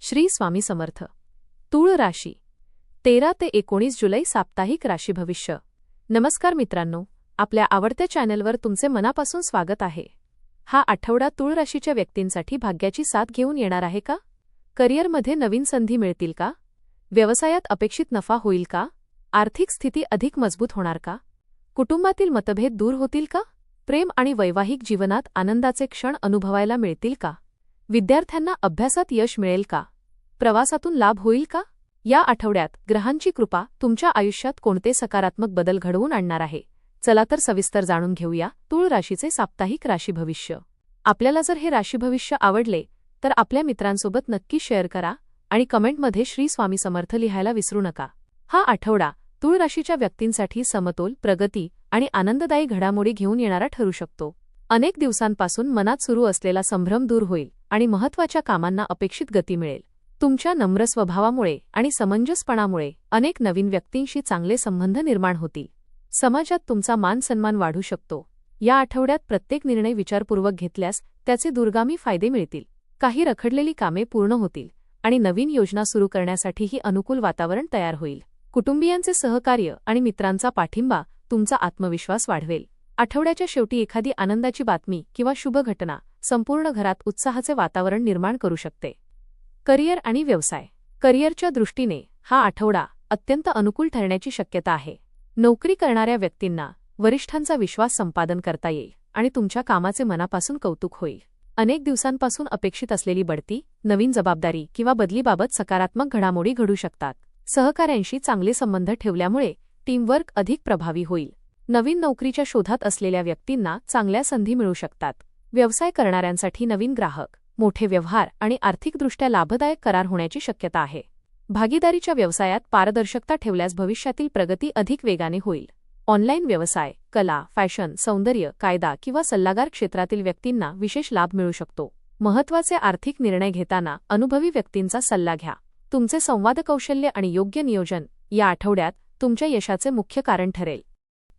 श्री स्वामी समर्थ. तूळ राशी 13 ते 19 जुलै साप्ताहिक राशी भविष्य. नमस्कार मित्रांनो, आपल्या आवडत्या चॅनलवर तुमचे मनापासून स्वागत आहे. हा आठवडा तूळ राशीच्या व्यक्तींसाठी भाग्याची साथ घेऊन येणार आहे का? करिअरमध्ये नवीन संधी मिळतील का? व्यवसायात अपेक्षित नफा होईल का? आर्थिक स्थिती अधिक मजबूत होणार का? कुटुंबातील मतभेद दूर होतील का? प्रेम आणि वैवाहिक जीवनात आनंदाचे क्षण अनुभवायला मिळतील का? विद्यार्थ्यांना अभ्यासात यश मिळेल का? प्रवासातून लाभ होईल का? या आठवड्यात ग्रहांची कृपा तुमच्या आयुष्यात कोणते सकारात्मक बदल घडवून आणणार आहे? चला तर सविस्तर जाणून घेऊया तूळ राशीचे साप्ताहिक राशी भविष्य. आपल्याला जर हे राशी भविष्य आवडले तर आपल्या मित्रांसोबत नक्की शेअर करा आणि कमेंटमध्ये श्री स्वामी समर्थ लिहायला विसरू नका. हा आठवडा तूळ राशीच्या व्यक्तींसाठी समतोल, प्रगती आणि आनंददायी घडामोडी घेऊन येणारा ठरू शकतो. अनेक दिवसांपासून मनात सुरू असलेला संभ्रम दूर होईल आणि महत्त्वाच्या कामांना अपेक्षित गती मिळेल. तुमच्या नम्र स्वभावामुळे आणि समंजसपणामुळे अनेक नवीन व्यक्तींशी चांगले संबंध निर्माण होतील. समाजात तुमचा मान सन्मान वाढू शकतो. या आठवड्यात प्रत्येक निर्णय विचारपूर्वक घेतल्यास त्याचे दूरगामी फायदे मिळतील. काही रखडलेली कामे पूर्ण होतील आणि नवीन योजना सुरू करण्यासाठीही अनुकूल वातावरण तयार होईल. कुटुंबियांचे सहकार्य आणि मित्रांचा पाठिंबा तुमचा आत्मविश्वास वाढवेल. आठवड्याच्या शेवटी एखादी आनंदाची बातमी किंवा शुभ घटना संपूर्ण घरात उत्साहाचे वातावरण निर्माण करू शकते. करिअर आणि व्यवसाय. करिअरच्या दृष्टीने हा आठवडा अत्यंत अनुकूल ठरण्याची शक्यता आहे. नोकरी करणाऱ्या व्यक्तींना वरिष्ठांचा विश्वास संपादन करता येईल आणि तुमच्या कामाचे मनापासून कौतुक होईल. अनेक दिवसांपासून अपेक्षित असलेली बढती, नवीन जबाबदारी किंवा बदलीबाबत सकारात्मक घडामोडी घडू शकतात. सहकाऱ्यांशी चांगले संबंध ठेवल्यामुळे टीमवर्क अधिक प्रभावी होईल. नवीन नोकरीच्या शोधात असलेल्या व्यक्तींना चांगल्या संधी मिळू शकतात. व्यवसाय करणाऱ्यांसाठी नवीन ग्राहक, मोठे व्यवहार आणि आर्थिकदृष्ट्या लाभदायक करार होण्याची शक्यता आहे. भागीदारीच्या व्यवसायात पारदर्शकता ठेवल्यास भविष्यातील प्रगती अधिक वेगाने होईल. ऑनलाईन व्यवसाय, कला, फॅशन, सौंदर्य, कायदा किंवा सल्लागार क्षेत्रातील व्यक्तींना विशेष लाभ मिळू शकतो. महत्त्वाचे आर्थिक निर्णय घेताना अनुभवी व्यक्तींचा सल्ला घ्या. तुमचे संवाद कौशल्य आणि योग्य नियोजन या आठवड्यात तुमच्या यशाचे मुख्य कारण ठरेल.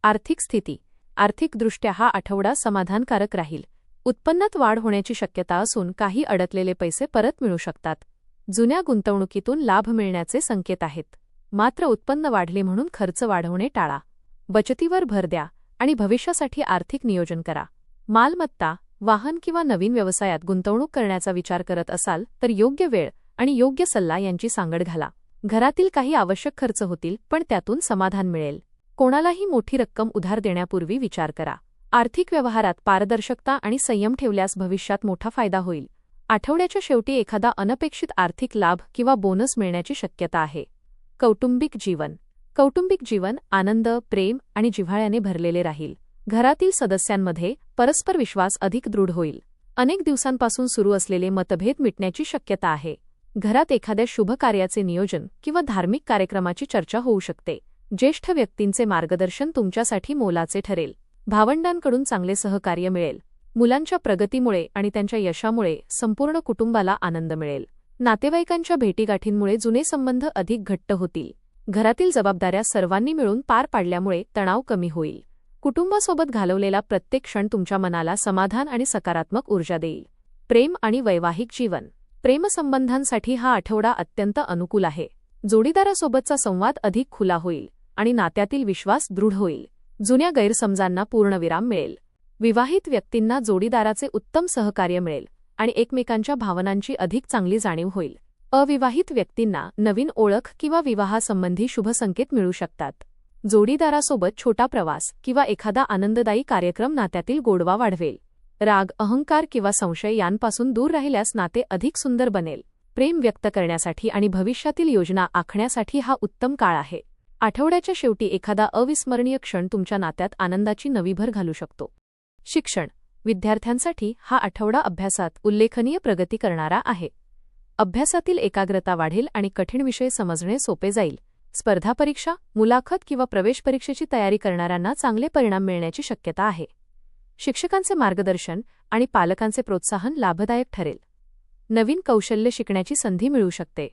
आर्थिक स्थिती. आर्थिकदृष्ट्या हा आठवडा समाधानकारक राहील. उत्पन्नात वाढ होण्याची शक्यता असून काही अडकलेले पैसे परत मिळू शकतात. जुन्या गुंतवणुकीतून लाभ मिळण्याचे संकेत आहेत. मात्र उत्पन्न वाढले म्हणून खर्च वाढवणे टाळा. बचतीवर भर द्या आणि भविष्यासाठी आर्थिक नियोजन करा. मालमत्ता, वाहन किंवा नवीन व्यवसायात गुंतवणूक करण्याचा विचार करत असाल तर योग्य वेळ आणि योग्य सल्ला यांची सांगड घाला. घरातील काही आवश्यक खर्च होतील पण त्यातून समाधान मिळेल. कोणालाही मोठी रक्कम उधार देण्यापूर्वी विचार करा. आर्थिक व्यवहारात पारदर्शकता आणि संयम ठेवल्यास भविष्यात मोठा फायदा होईल. आठवड्याच्या शेवटी एखादा अनपेक्षित आर्थिक लाभ किंवा बोनस मिळण्याची शक्यता आहे. कौटुंबिक जीवन. कौटुंबिक जीवन आनंद, प्रेम आणि जिव्हाळ्याने भरलेले राहील. घरातील सदस्यांमध्ये परस्पर विश्वास अधिक दृढ होईल. अनेक दिवसांपासून सुरू असलेले मतभेद मिटण्याची शक्यता आहे. घरात एखाद्या शुभ कार्याचे नियोजन किंवा धार्मिक कार्यक्रमाची चर्चा होऊ शकते. ज्येष्ठ व्यक्तींचे मार्गदर्शन तुमच्यासाठी मोलाचे ठरेल. भावंडांकडून चांगले सहकार्य मिळेल. मुलांच्या प्रगतीमुळे आणि त्यांच्या यशामुळे संपूर्ण कुटुंबाला आनंद मिळेल. नातेवाईकांच्या भेटीगाठींमुळे जुने संबंध अधिक घट्ट होतील. घरातील जबाबदाऱ्या सर्वांनी मिळून पार पाडल्यामुळे तणाव कमी होईल. कुटुंबासोबत घालवलेला प्रत्येक क्षण तुमच्या मनाला समाधान आणि सकारात्मक ऊर्जा देईल. प्रेम आणि वैवाहिक जीवन. प्रेमसंबंधांसाठी हा आठवडा अत्यंत अनुकूल आहे. जोडीदारासोबतचा संवाद अधिक खुला होईल आणि नात्यातील विश्वास दृढ होईल. जुन्या गैरसमजांना पूर्णविराम मिळेल. विवाहित व्यक्तींना जोडीदाराचे उत्तम सहकार्य मिळेल आणि एकमेकांच्या भावनांची अधिक चांगली जाणीव होईल. अविवाहित व्यक्तींना नवीन ओळख किंवा विवाहासंबंधी शुभ संकेत मिळू शकतात. जोडीदारासोबत छोटा प्रवास किंवा एखादा आनंददायी कार्यक्रम नात्यातील गोडवा वाढवेल. राग, अहंकार किंवा संशय यांपासून दूर राहिल्यास नाते अधिक सुंदर बनेल. प्रेम व्यक्त करण्यासाठी आणि भविष्यातील योजना आखण्यासाठी हा उत्तम काळ आहे. आठवड्याच्या शेवटी एखादा अविस्मरणीय क्षण तुमच्या नात्यात आनंदाची नवी भर घालू शकतो. शिक्षण. विद्यार्थ्यांसाठी हा आठवडा अभ्यासात उल्लेखनीय प्रगती करणारा आहे. अभ्यासातील एकाग्रता वाढेल आणि कठीण विषय समजणे सोपे जाईल. स्पर्धा परीक्षा, मुलाखत किंवा प्रवेश परीक्षेची तयारी करणाऱ्यांना चांगले परिणाम मिळण्याची शक्यता आहे. शिक्षकांचे मार्गदर्शन आणि पालकांचे प्रोत्साहन लाभदायक ठरेल. नवीन कौशल्य शिकण्याची संधी मिळू शकते.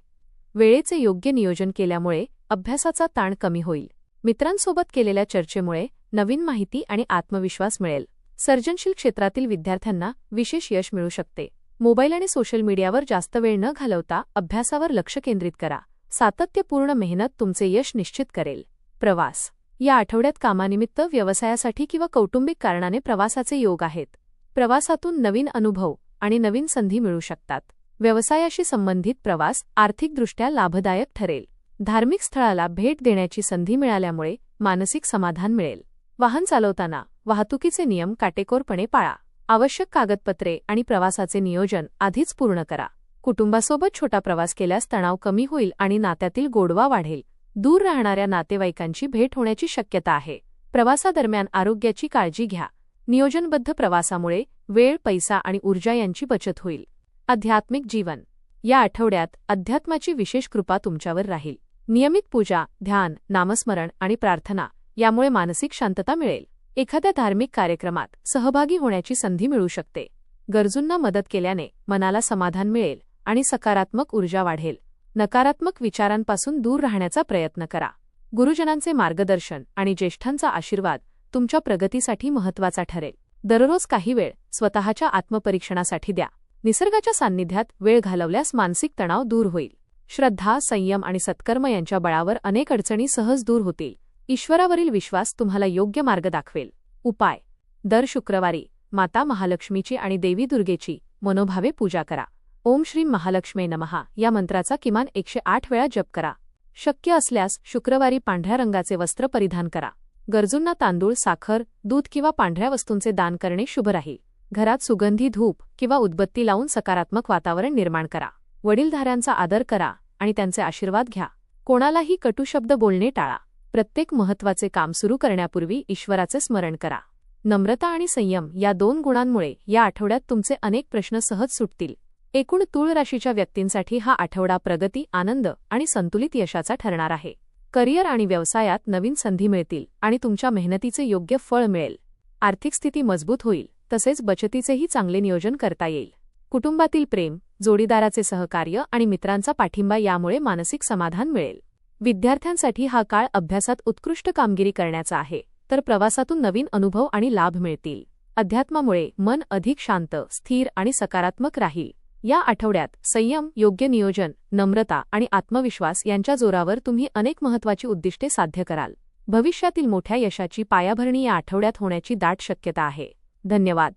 वेळेचे योग्य नियोजन केल्यामुळे अभ्यासाचा ताण कमी होईल. मित्रांसोबत केलेल्या चर्चेमुळे नवीन माहिती आणि आत्मविश्वास मिळेल. सर्जनशील क्षेत्रातील विद्यार्थ्यांना विशेष यश मिळू शकते. मोबाईल आणि सोशल मीडियावर जास्त वेळ न घालवता अभ्यासावर लक्ष केंद्रित करा. सातत्यपूर्ण मेहनत तुमचे यश निश्चित करेल. प्रवास. या आठवड्यात कामानिमित्त, व्यवसायासाठी किंवा कौटुंबिक कारणाने प्रवासाचे योग आहेत. प्रवासातून नवीन अनुभव आणि नवीन संधी मिळू शकतात. व्यवसायाशी संबंधित प्रवास आर्थिकदृष्ट्या लाभदायक ठरेल. धार्मिक स्थळाला भेट देण्याची संधी मिळाल्यामुळे मानसिक समाधान मिळेल. वाहन चालवताना वाहतुकीचे नियम काटेकोरपणे पाळा. आवश्यक कागदपत्रे आणि प्रवासाचे नियोजन आधीच पूर्ण करा. कुटुंबासोबत छोटा प्रवास केल्यास तणाव कमी होईल आणि नात्यातील गोडवा वाढेल. दूर राहणाऱ्या नातेवाईकांची भेट होण्याची शक्यता आहे. प्रवासादरम्यान आरोग्याची काळजी घ्या. नियोजनबद्ध प्रवासामुळे वेळ, पैसा आणि ऊर्जा यांची बचत होईल. आध्यात्मिक जीवन. या आठवड्यात अध्यात्माची विशेष कृपा तुमच्यावर राहील. नियमित पूजा, ध्यान, नामस्मरण आणि प्रार्थना यामुळे मानसिक शांतता मिळेल. एखाद्या धार्मिक कार्यक्रमात सहभागी होण्याची संधी मिळू शकते. गरजूंना मदत केल्याने मनाला समाधान मिळेल आणि सकारात्मक ऊर्जा वाढेल. नकारात्मक विचारांपासून दूर राहण्याचा प्रयत्न करा. गुरुजनांचे मार्गदर्शन आणि ज्येष्ठांचा आशीर्वाद तुमच्या प्रगतीसाठी महत्त्वाचा ठरेल. दररोज काही वेळ स्वतःच्या आत्मपरीक्षणासाठी द्या. निसर्गाच्या सान्निध्यात वेळ घालवल्यास मानसिक तणाव दूर होईल. श्रद्धा, संयम आणि सत्कर्म यांच्या बळावर अनेक अडचणी सहज दूर होतील. ईश्वरावरील विश्वास तुम्हाला योग्य मार्ग दाखवेल. उपाय. दर शुक्रवारी माता महालक्ष्मीची आणि देवी दुर्गेची मनोभावे पूजा करा. ओम श्री महालक्ष्मी नमः या मंत्राचा किमान 108 वेळा जप करा. शक्य असल्यास शुक्रवारी पांढऱ्या रंगाचे वस्त्र परिधान करा. गरजूंना तांदूळ, साखर, दूध किंवा पांढऱ्या वस्तूंचे दान करणे शुभ राहील. घरात सुगंधी धूप किंवा उदबत्ती लावून सकारात्मक वातावरण निर्माण करा. वडीलधाऱ्यांचा आदर करा आणि त्यांचे आशीर्वाद घ्या. कोणालाही कटू शब्द बोलणे टाळा. प्रत्येक महत्त्वाचे काम सुरू करण्यापूर्वी ईश्वराचे स्मरण करा. नम्रता आणि संयम या 2 गुणांमुळे या आठवड्यात तुमचे अनेक प्रश्न सहज सुटतील. एकूण तूळ राशीच्या व्यक्तींसाठी हा आठवडा प्रगती, आनंद आणि संतुलित यशाचा ठरणार आहे. करिअर आणि व्यवसायात नवीन संधी मिळतील आणि तुमच्या मेहनतीचे योग्य फळ मिळेल. आर्थिक स्थिती मजबूत होईल, तसेच बचतीचेही चांगले नियोजन करता येईल. कुटुंबातील प्रेम, जोडीदाराचे सहकार्य आणि मित्रांचा पाठिंबा यामुळे मानसिक समाधान मिळेल. विद्यार्थ्यांसाठी हा काळ अभ्यासात उत्कृष्ट कामगिरी करण्याचा आहे, तर प्रवासातून नवीन अनुभव आणि लाभ मिळतील. अध्यात्मामुळे मन अधिक शांत, स्थिर आणि सकारात्मक राहील. या आठवड्यात संयम, योग्य नियोजन, नम्रता आणि आत्मविश्वास यांच्या जोरावर तुम्ही अनेक महत्त्वाची उद्दिष्टे साध्य कराल. भविष्यातील मोठ्या यशाची पायाभरणी या आठवड्यात होण्याची दाट शक्यता आहे. धन्यवाद.